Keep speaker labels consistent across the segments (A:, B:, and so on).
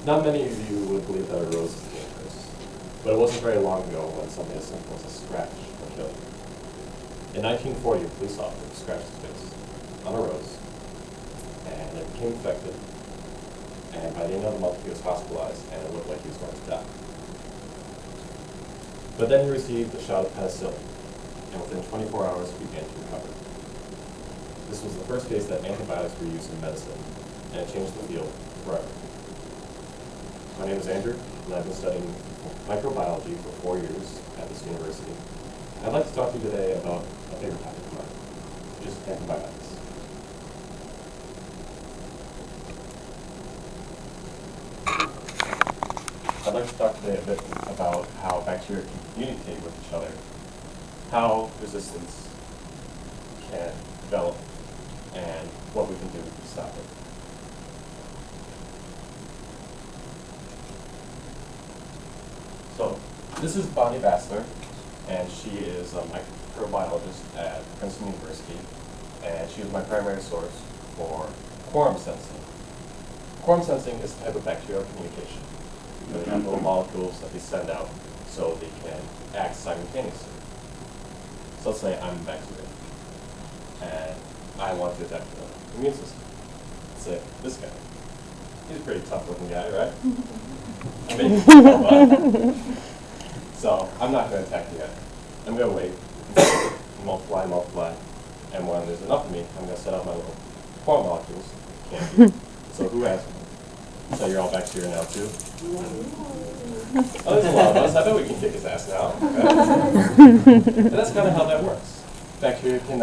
A: Not many of you would believe that a rose is dangerous, but it wasn't very long ago when something as simple as a scratch would kill you. In 1940, a police officer scratched his face on a rose, and it became infected, and by the end of the month he was hospitalized, and it looked like he was going to die. But then he received a shot of penicillin, and within 24 hours he began to recover. This was the first case that antibiotics were used in medicine, and it changed the field forever. My name is Andrew, and I've been studying microbiology for 4 years at this university. I'd like to talk to you today about a favorite topic of mine, which is antibiotics. I'd like to talk today a bit about how bacteria can communicate with each other, how resistance can develop, and what we can do to stop it. So, this is Bonnie Bassler, and she is a microbiologist at Princeton University, and she is my primary source for quorum sensing. Quorum sensing is a type of bacterial communication. They have little molecules that they send out so they can act simultaneously. So let's say I'm a bacteria, and I want to attack the immune system. Let's say this guy. He's a pretty tough looking guy, right? I mean, so I'm not going to attack you yet. I'm going to wait, multiply, and when there's enough of me, I'm going to set up my little quorum molecules. Can't be. So who has one? So you're all bacteria now too? Oh, there's a lot of us. I bet we can kick his ass now. And that's kind of how that works. Bacteria can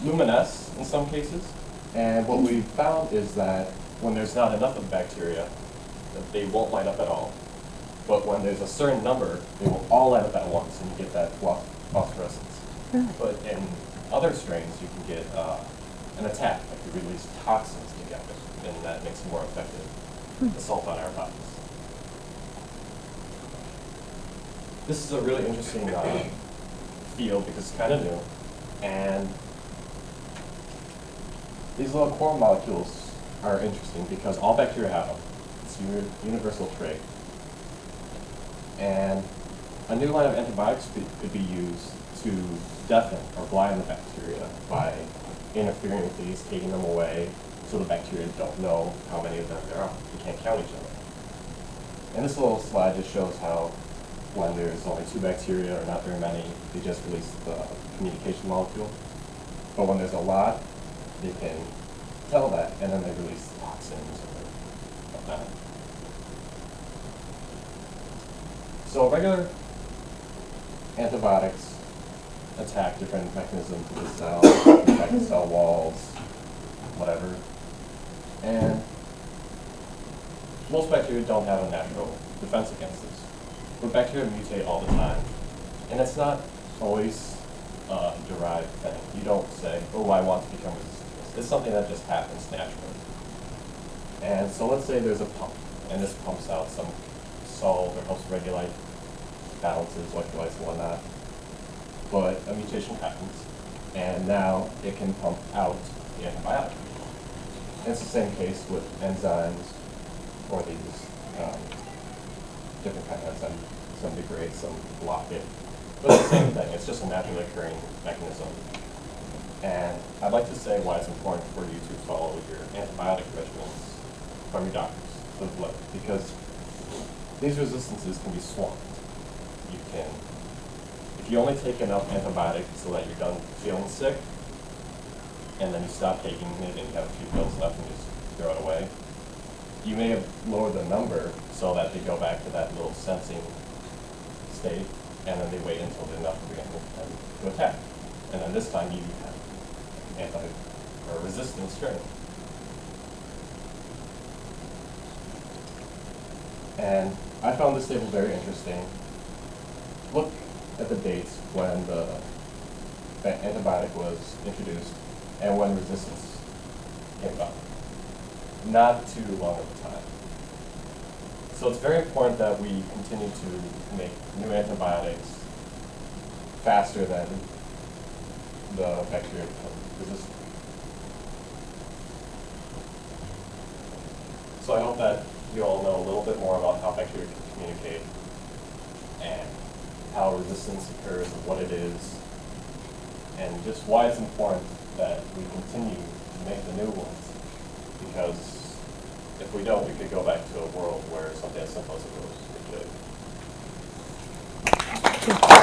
A: luminesce in some cases, and what we found is that when there's not enough of the bacteria, that they won't light up at all. But when there's a certain number, they will all light up at once, and you get that phosphorescence. But in other strains, you can get an attack, like you release toxins together, and that makes a more effective assault on our bodies. This is a really interesting field because it's kind of new, and these little quorum molecules are interesting because all bacteria have them. It's a universal trait. And a new line of antibiotics could be used to deafen or blind the bacteria by interfering with these, taking them away, so the bacteria don't know how many of them there are. You can't count each other. And this little slide just shows how when there's only 2 bacteria or not very many, they just release the communication molecule. But when there's a lot, they can tell that, and then they release toxins or whatnot. So regular antibiotics attack different mechanisms of the cell, attack the cell walls, whatever. And most bacteria don't have a natural defense against this. But bacteria mutate all the time. And it's not always a derived thing. You don't say, oh, I want to become resistant to this. It's something that just happens naturally. And so let's say there's a pump, and this pumps out some salt or helps regulate balances, electrolytes, and whatnot. But a mutation happens, and now it can pump out the antibiotic. And it's the same case with enzymes or these different kind of enzymes. Some degrade, some block it. But it's the same thing. It's just a naturally occurring mechanism. And I'd like to say why it's important for you to follow your antibiotic regimens from your doctors to the blood, because these resistances can be swamped. You can, if you only take enough antibiotics so that you're done feeling sick, and then you stop taking it and you have a few pills left and you just throw it away, you may have lowered the number so that they go back to that little sensing state, and then they wait until they're enough again to attack. And then this time you have or resistant strain. And I found this table very interesting. Look at the dates when the antibiotic was introduced and when resistance came about. Not too long of a time. So it's very important that we continue to make new antibiotics faster than the bacteria become resistant. So I hope that you all know a little bit more about how bacteria can communicate and how resistance occurs and what it is, and just why it's important that we continue to make the new ones. Because if we don't, we could go back to a world where something as simple as a rose could live.